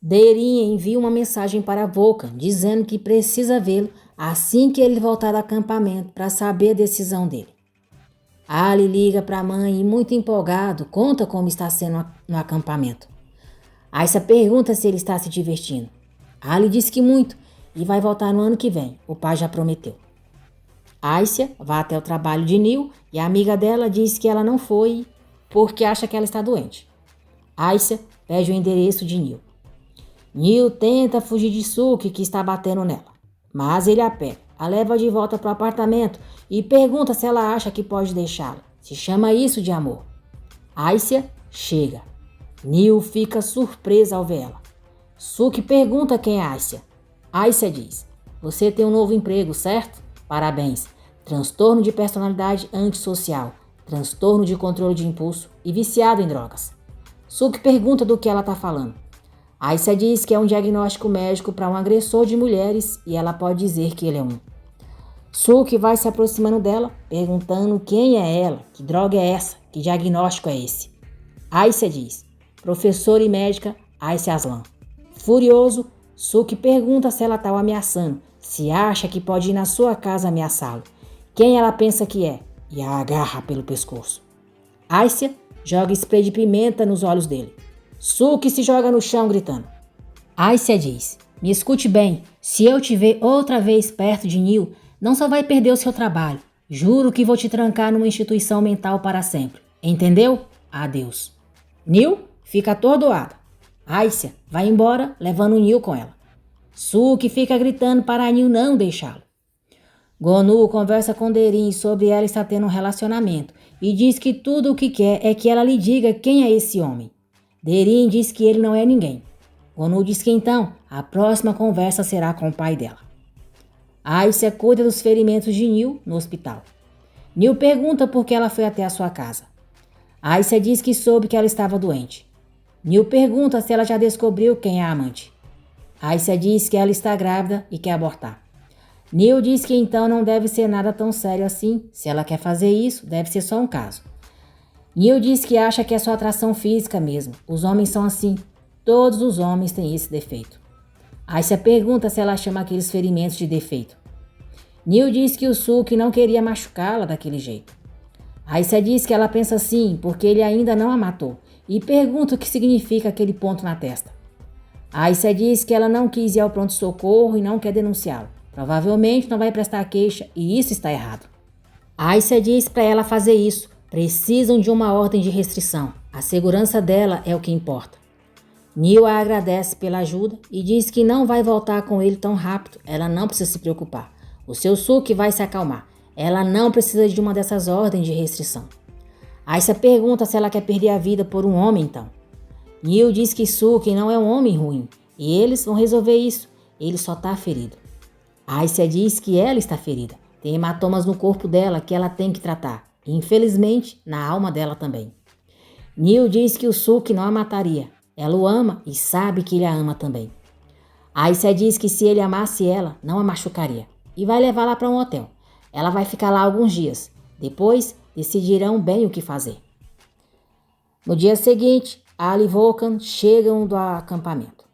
Derin envia uma mensagem para Volkan, dizendo que precisa vê-lo assim que ele voltar do acampamento para saber a decisão dele. Ali liga para a mãe e, muito empolgado, conta como está sendo no acampamento. Aisha pergunta se ele está se divertindo. Ali diz que muito e vai voltar no ano que vem, o pai já prometeu. Aisha vai até o trabalho de Neil e a amiga dela diz que ela não foi porque acha que ela está doente. Aisha pede o endereço de Neil. Neil tenta fugir de Sookie, que está batendo nela, mas ele a pega, a leva de volta para o apartamento e pergunta se ela acha que pode deixá-la. Se chama isso de amor. Aisha chega. Neil fica surpresa ao ver ela. Sookie pergunta quem é Aisha. Aisha diz: "Você tem um novo emprego, certo? Parabéns. Transtorno de personalidade antissocial, transtorno de controle de impulso e viciado em drogas." Sookie pergunta do que ela está falando. Aisha diz que é um diagnóstico médico para um agressor de mulheres e ela pode dizer que ele é um. Sookie vai se aproximando dela, perguntando quem é ela, que droga é essa, que diagnóstico é esse. Aisha diz: "Professora e médica Aisha Aslan." Furioso, Sookie pergunta se ela está o ameaçando, se acha que pode ir na sua casa ameaçá-lo, quem ela pensa que é, e a agarra pelo pescoço. Aisha joga spray de pimenta nos olhos dele. Sookie se joga no chão gritando. Aisha diz: "Me escute bem, se eu te ver outra vez perto de Neil, não só vai perder o seu trabalho, juro que vou te trancar numa instituição mental para sempre. Entendeu? Adeus." Neil fica atordoada. Aisha vai embora levando Neil com ela. Sookie fica gritando para Neil não deixá-lo. Gonu conversa com Derin sobre ela estar tendo um relacionamento e diz que tudo o que quer é que ela lhe diga quem é esse homem. Derin diz que ele não é ninguém. Gonu diz que então a próxima conversa será com o pai dela. Aisha cuida dos ferimentos de Neil no hospital. Neil pergunta por que ela foi até a sua casa. Aisha diz que soube que ela estava doente. Neil pergunta se ela já descobriu quem é a amante. Aisha diz que ela está grávida e quer abortar. Neil diz que então não deve ser nada tão sério assim. Se ela quer fazer isso, deve ser só um caso. Neil diz que acha que é só atração física mesmo. Os homens são assim. Todos os homens têm esse defeito. Aisha pergunta se ela chama aqueles ferimentos de defeito. Neil diz que o Sookie não queria machucá-la daquele jeito. Aisha diz que ela pensa assim porque ele ainda não a matou e pergunta o que significa aquele ponto na testa. Aisha diz que ela não quis ir ao pronto-socorro e não quer denunciá-lo. Provavelmente não vai prestar queixa e isso está errado. Aisha diz para ela fazer isso. Precisam de uma ordem de restrição. A segurança dela é o que importa. Neil a agradece pela ajuda e diz que não vai voltar com ele tão rápido. Ela não precisa se preocupar. O seu Sookie vai se acalmar. Ela não precisa de uma dessas ordens de restrição. Aisha pergunta se ela quer perder a vida por um homem então. Neil diz que Sookie não é um homem ruim e eles vão resolver isso. Ele só está ferido. Aisha diz que ela está ferida. Tem hematomas no corpo dela que ela tem que tratar. E, infelizmente, na alma dela também. Neil diz que o Sookie não a mataria. Ela o ama e sabe que ele a ama também. Aisha diz que se ele amasse ela, não a machucaria. E vai levá-la para um hotel. Ela vai ficar lá alguns dias. Depois, decidirão bem o que fazer. No dia seguinte, Ali e Volkan chegam do acampamento.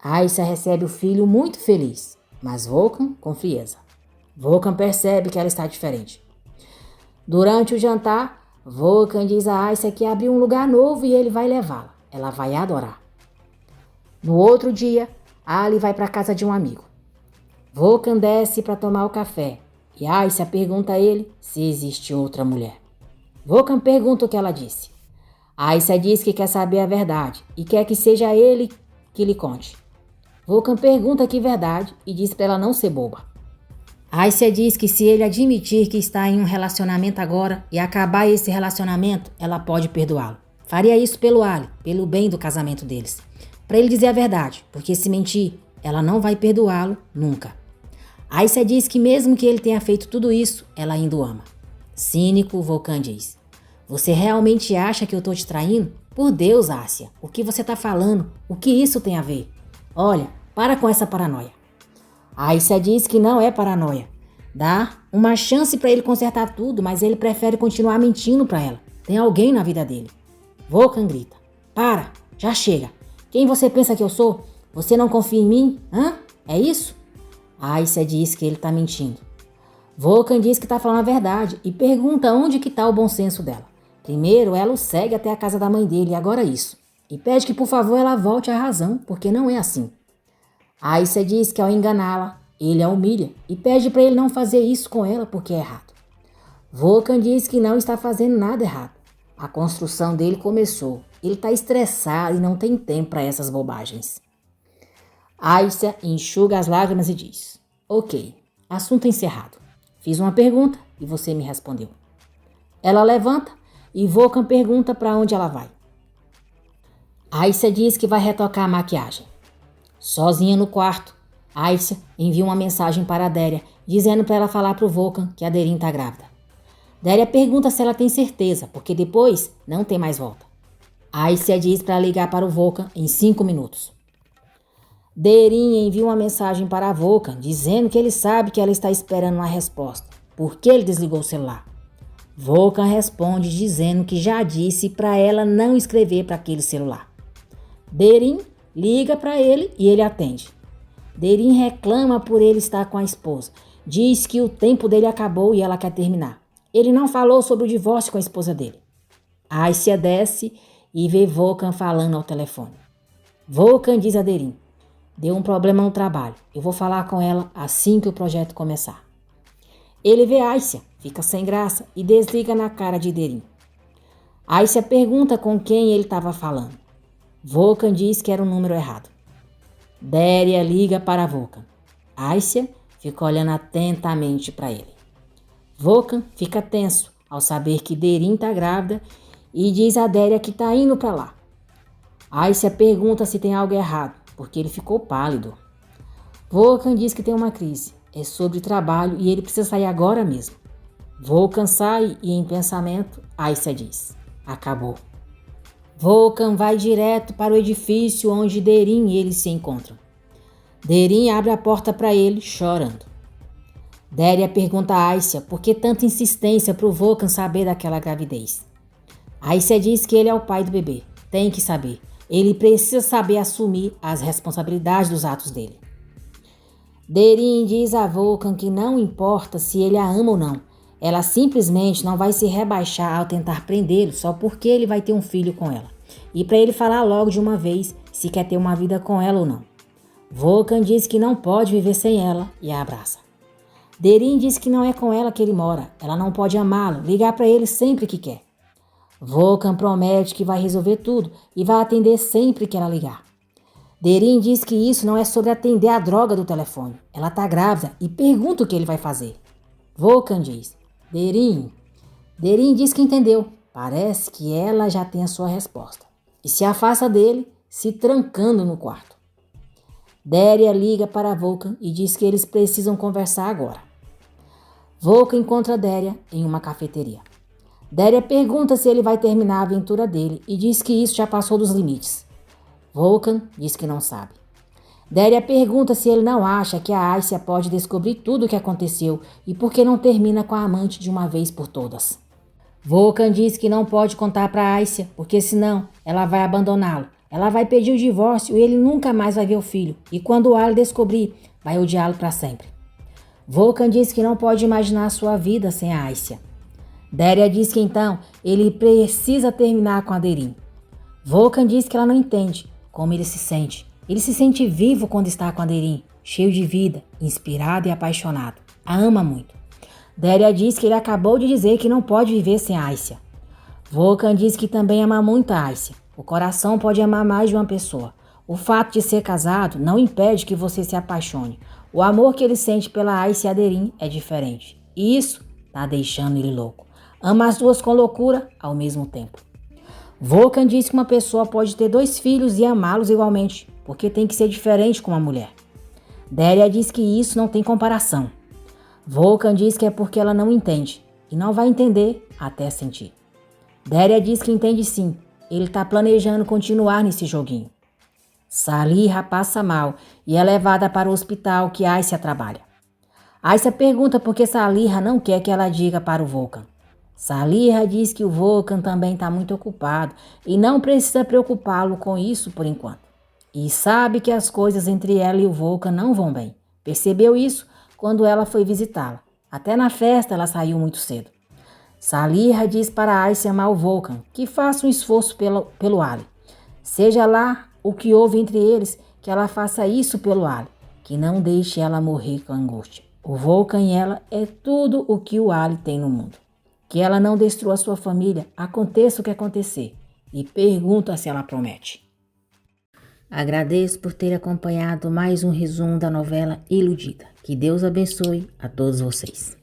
Aisha recebe o filho muito feliz, mas Volkan com frieza. Volkan percebe que ela está diferente. Durante o jantar, Volkan diz a Aisha que abriu um lugar novo e ele vai levá-la. Ela vai adorar. No outro dia, Ali vai para a casa de um amigo. Volkan desce para tomar o café e Aisha pergunta a ele se existe outra mulher. Volkan pergunta o que ela disse. Aisha diz que quer saber a verdade e quer que seja ele que lhe conte. Volkan pergunta que verdade e diz para ela não ser boba. Aisha diz que se ele admitir que está em um relacionamento agora e acabar esse relacionamento, ela pode perdoá-lo. Faria isso pelo Ali, pelo bem do casamento deles. Para ele dizer a verdade, porque se mentir, ela não vai perdoá-lo nunca. Aisha diz que mesmo que ele tenha feito tudo isso, ela ainda o ama. Cínico, Volkan diz: "Você realmente acha que eu estou te traindo? Por Deus, Aisha, o que você está falando? O que isso tem a ver? Olha, para com essa paranoia." Aisha diz que não é paranoia. Dá uma chance para ele consertar tudo, mas ele prefere continuar mentindo para ela. Tem alguém na vida dele. Volkan grita: "Para, já chega. Quem você pensa que eu sou? Você não confia em mim? Hã? É isso? Aisha diz que ele está mentindo. Volkan diz que está falando a verdade e pergunta onde que está o bom senso dela. Primeiro, ela o segue até a casa da mãe dele, e agora isso. E pede que, por favor, ela volte à razão, porque não é assim. Aisha diz que ao enganá-la, ele a humilha e pede para ele não fazer isso com ela porque é errado. Volkan diz que não está fazendo nada errado. A construção dele começou. Ele está estressado e não tem tempo para essas bobagens. Aisha enxuga as lágrimas e diz: Ok, assunto encerrado. Fiz uma pergunta e você me respondeu. Ela levanta e Volkan pergunta para onde ela vai. Aisha diz que vai retocar a maquiagem. Sozinha no quarto, Aisha envia uma mensagem para a Déria, dizendo para ela falar para o Volkan que a Derin está grávida. Déria pergunta se ela tem certeza, porque depois não tem mais volta. Aisha diz para ligar para o Volkan em 5 minutos. Derin envia uma mensagem para a Volkan, dizendo que ele sabe que ela está esperando uma resposta. Por que ele desligou o celular? Volkan responde dizendo que já disse para ela não escrever para aquele celular. Derin liga para ele e ele atende. Derin reclama por ele estar com a esposa. Diz que o tempo dele acabou e ela quer terminar. Ele não falou sobre o divórcio com a esposa dele. Aisha desce e vê Volkan falando ao telefone. Volkan diz a Derin: deu um problema no trabalho. Eu vou falar com ela assim que o projeto começar. Ele vê Aisha, fica sem graça e desliga na cara de Derin. Aisha pergunta com quem ele estava falando. Volkan diz que era um número errado. Déria liga para Volkan. Aisha fica olhando atentamente para ele. Volkan fica tenso ao saber que Derin está grávida e diz a Déria que está indo para lá. Aisha pergunta se tem algo errado, porque ele ficou pálido. Volkan diz que tem uma crise. É sobre trabalho e ele precisa sair agora mesmo. Volkan sai e, em pensamento, Aisha diz: acabou. Volkan vai direto para o edifício onde Derin e ele se encontram. Derin abre a porta para ele, chorando. Déria pergunta a Aisha por que tanta insistência para o Volkan saber daquela gravidez. Aisha diz que ele é o pai do bebê. Tem que saber. Ele precisa saber assumir as responsabilidades dos atos dele. Derin diz a Volkan que não importa se ele a ama ou não. Ela simplesmente não vai se rebaixar ao tentar prendê-lo só porque ele vai ter um filho com ela. E para ele falar logo de uma vez se quer ter uma vida com ela ou não. Volkan diz que não pode viver sem ela e a abraça. Derin diz que não é com ela que ele mora. Ela não pode amá-lo, ligar para ele sempre que quer. Volkan promete que vai resolver tudo e vai atender sempre que ela ligar. Derin diz que isso não é sobre atender a droga do telefone. Ela está grávida e pergunta o que ele vai fazer. Volkan diz: Derin diz que entendeu. Parece que ela já tem a sua resposta. E se afasta dele, se trancando no quarto. Déria liga para Volkan e diz que eles precisam conversar agora. Volkan encontra Déria em uma cafeteria. Déria pergunta se ele vai terminar a aventura dele e diz que isso já passou dos limites. Volkan diz que não sabe. Déria pergunta se ele não acha que a Aisha pode descobrir tudo o que aconteceu e por que não termina com a amante de uma vez por todas. Volkan diz que não pode contar para Aisha, porque senão ela vai abandoná-lo. Ela vai pedir o divórcio e ele nunca mais vai ver o filho. E quando o Ali descobrir, vai odiá-lo para sempre. Volkan diz que não pode imaginar a sua vida sem a Aisha. Déria diz que então ele precisa terminar com a Derin. Volkan diz que ela não entende como ele se sente. Ele se sente vivo quando está com a Derin, cheio de vida, inspirado e apaixonado. A ama muito. Déria diz que ele acabou de dizer que não pode viver sem a Aisha. Volkan diz que também ama muito a Aisha. O coração pode amar mais de uma pessoa. O fato de ser casado não impede que você se apaixone. O amor que ele sente pela Aisha e a Derin é diferente. E isso está deixando ele louco. Ama as duas com loucura ao mesmo tempo. Volkan diz que uma pessoa pode ter 2 filhos e amá-los igualmente, porque tem que ser diferente com uma mulher. Déria diz que isso não tem comparação. Volkan diz que é porque ela não entende, e não vai entender até sentir. Déria diz que entende sim, ele está planejando continuar nesse joguinho. Saliha passa mal e é levada para o hospital que Aisha trabalha. Aisha pergunta por que Saliha não quer que ela diga para o Volkan. Saliha diz que o Volkan também está muito ocupado e não precisa preocupá-lo com isso por enquanto. e sabe que as coisas entre ela e o Volkan não vão bem. Percebeu isso quando ela foi visitá-la. Até na festa ela saiu muito cedo. Saliha diz para Ace amar o Volkan, que faça um esforço pelo Ali. Seja lá o que houve entre eles, que ela faça isso pelo Ali, que não deixe ela morrer com angústia. O Volkan e ela é tudo o que o Ali tem no mundo. Que ela não destrua sua família, aconteça o que acontecer. E pergunta se ela promete. Agradeço por ter acompanhado mais um resumo da novela Iludida. Que Deus abençoe a todos vocês.